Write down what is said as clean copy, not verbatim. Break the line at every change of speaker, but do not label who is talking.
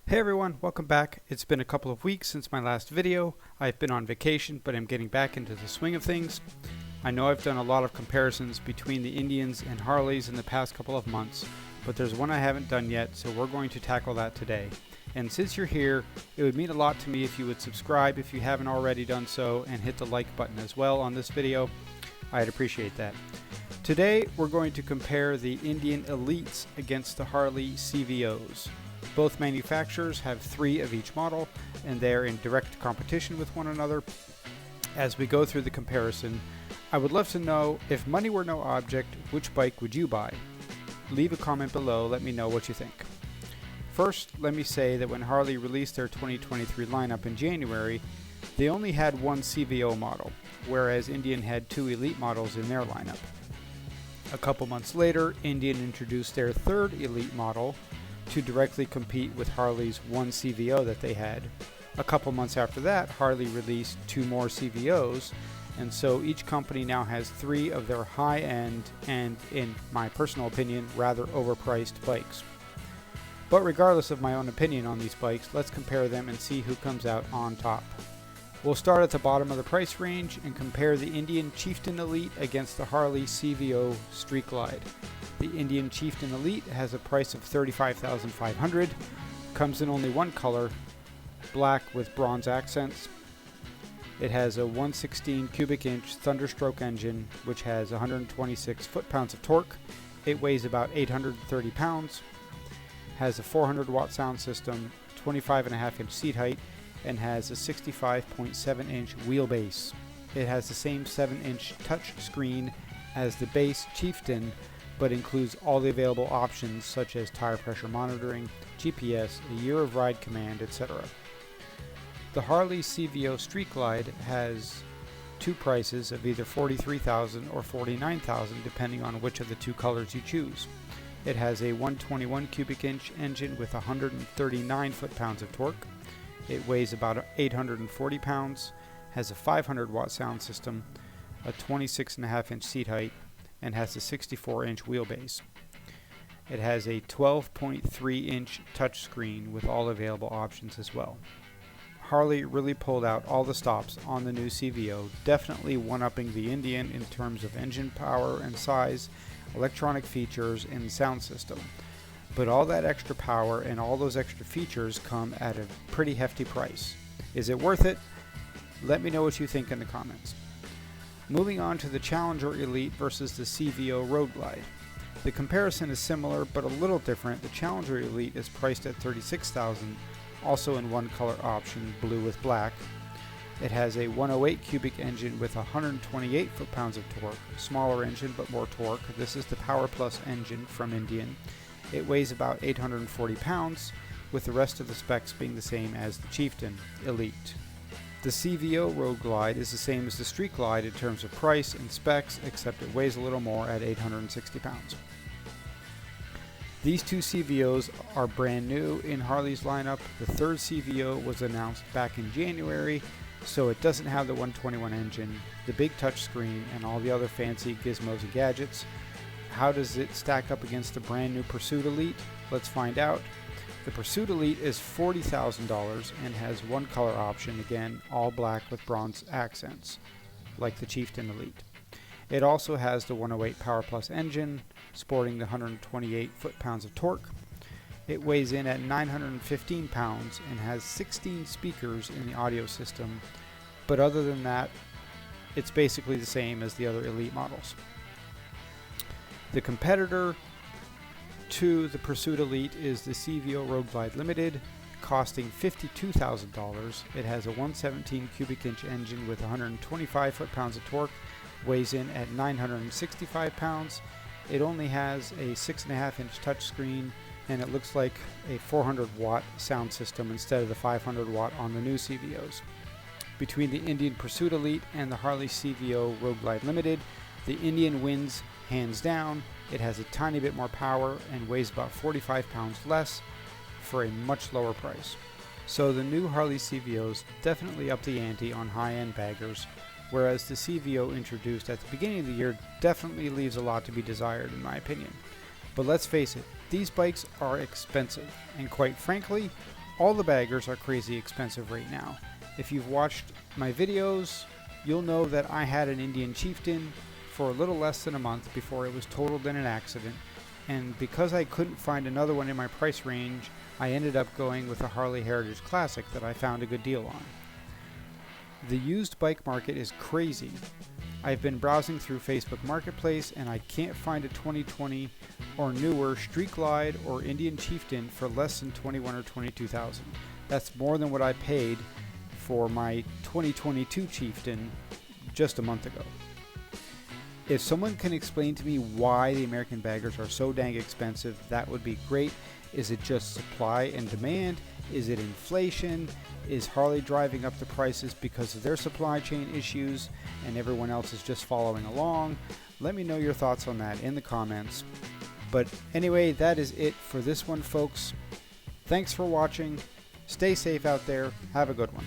Hey everyone, welcome back. It's been a couple of weeks since my last video. I've been on vacation, but I'm getting back into the swing of things. I know I've done a lot of comparisons between the Indians and Harleys in the past couple of months, but there's one I haven't done yet, so we're going to tackle that today. And since you're here, it would mean a lot to me if you would subscribe if you haven't already done so, and hit the like button as well on this video. I'd appreciate that. Today, we're going to compare the Indian Elites against the Harley CVOs. Both manufacturers have 3 of each model, and they're in direct competition with one another. As we go through the comparison, I would love to know, if money were no object, which bike would you buy? Leave a comment below, let me know what you think. First, let me say that when Harley released their 2023 lineup in January, they only had one CVO model, whereas Indian had 2 Elite models in their lineup. A couple months later, Indian introduced their 3rd Elite model to directly compete with Harley's one CVO that they had. A couple months after that, Harley released 2 more CVOs, and so each company now has 3 of their high-end and, in my personal opinion, rather overpriced bikes. But regardless of my own opinion on these bikes, let's compare them and see who comes out on top. We'll start at the bottom of the price range and compare the Indian Chieftain Elite against the Harley CVO Street Glide. The Indian Chieftain Elite has a price of $35,500, comes in only one color, black with bronze accents. It has a 116 cubic inch Thunderstroke engine, which has 126 foot-pounds of torque. It weighs about 830 pounds, has a 400 watt sound system, 25.5 inch seat height, and has a 65.7 inch wheelbase. It has the same 7 inch touch screen as the base Chieftain, but includes all the available options such as tire pressure monitoring, GPS, a year of ride command, etc. The Harley CVO Street Glide has 2 prices of either $43,000 or $49,000 depending on which of the 2 colors you choose. It has a 121 cubic inch engine with 139 foot-pounds of torque. It weighs about 840 pounds, has a 500 watt sound system, a 26.5 inch seat height, and has a 64 inch wheelbase. It has a 12.3 inch touchscreen with all available options as well. Harley really pulled out all the stops on the new CVO, definitely one-upping the Indian in terms of engine power and size, electronic features, and sound system. But all that extra power and all those extra features come at a pretty hefty price. Is it worth it? Let me know what you think in the comments. Moving on to the Challenger Elite versus the CVO Rogue Glide. The comparison is similar but a little different. The Challenger Elite is priced at $36,000, also in one color option, blue with black. It has a 108 cubic engine with 128 foot-pounds of torque, smaller engine but more torque. This is the Power Plus engine from Indian. It weighs about 840 pounds, with the rest of the specs being the same as the Chieftain Elite. The CVO Rogue Glide is the same as the Street Glide in terms of price and specs, except it weighs a little more at 860 pounds. These 2 CVOs are brand new in Harley's lineup. The 3rd CVO was announced back in January, so it doesn't have the 121 engine, the big touchscreen, and all the other fancy gizmos and gadgets. How does it stack up against the brand new Pursuit Elite? Let's find out. The Pursuit Elite is $40,000 and has one color option, again all black with bronze accents, like the Chieftain Elite. It also has the 108 Power Plus engine, sporting the 128 foot-pounds of torque. It weighs in at 915 pounds and has 16 speakers in the audio system, but other than that, it's basically the same as the other Elite models. The competitor to the Pursuit Elite is the CVO Rogue Vibe Limited, costing $52,000. It has a 117 cubic inch engine with 125 foot-pounds of torque, weighs in at 965 pounds. It only has a 6.5 inch touchscreen, and it looks like a 400 watt sound system instead of the 500 watt on the new CVOs. Between the Indian Pursuit Elite and the Harley CVO Rogue Glide Limited, the Indian wins hands down. It has a tiny bit more power and weighs about 45 pounds less for a much lower price. So the new Harley CVOs definitely up the ante on high-end baggers, whereas the CVO introduced at the beginning of the year definitely leaves a lot to be desired in my opinion. But let's face it, these bikes are expensive, and quite frankly, All the baggers are crazy expensive right now. If you've watched my videos, you'll know that I had an Indian Chieftain for a little less than a month before it was totaled in an accident, and because I couldn't find another one in my price range, I ended up going with a Harley Heritage Classic that I found a good deal on. The used bike market is crazy. I've been browsing through Facebook Marketplace and I can't find a 2020 or newer Street Glide or Indian Chieftain for less than $21,000 or $22,000. That's more than what I paid for my 2022 Chieftain just a month ago. If someone can explain to me why the American baggers are so dang expensive, that would be great. Is it just supply and demand? Is it inflation? Is Harley driving up the prices because of their supply chain issues and everyone else is just following along? Let me know your thoughts on that in the comments. But anyway, that is it for this one, folks. Thanks for watching. Stay safe out there. Have a good one.